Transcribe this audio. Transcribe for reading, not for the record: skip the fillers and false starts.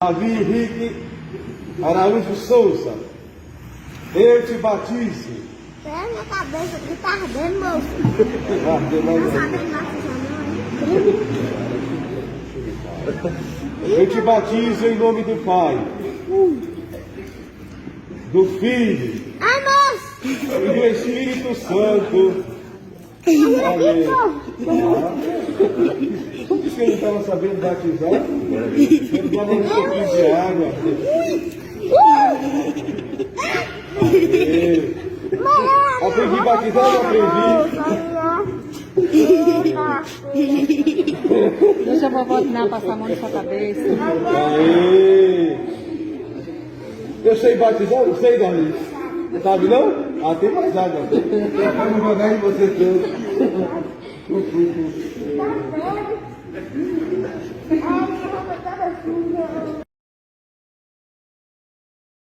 Davi Henrique Araújo Souza, eu te batizo. Pega minha cabeça que tá ardendo, moço. Ah, tem mais Não um. sabe batizar não, hein? Eu te batizo em nome do Pai, do Filho Ai, moço! e do Espírito Santo. Amém. Como que você não estava sabendo batizar? Ele dava um pouquinho de água. Aprendi a batizar, não aprendi. Deixa a vovó Diná passar a mão na sua cabeça. Aê. Eu sei batizar? Não sei, Davi. Sabe não? Ah, tem mais água. Vamos jogar em você todos. Ai, minha roupa toda suja.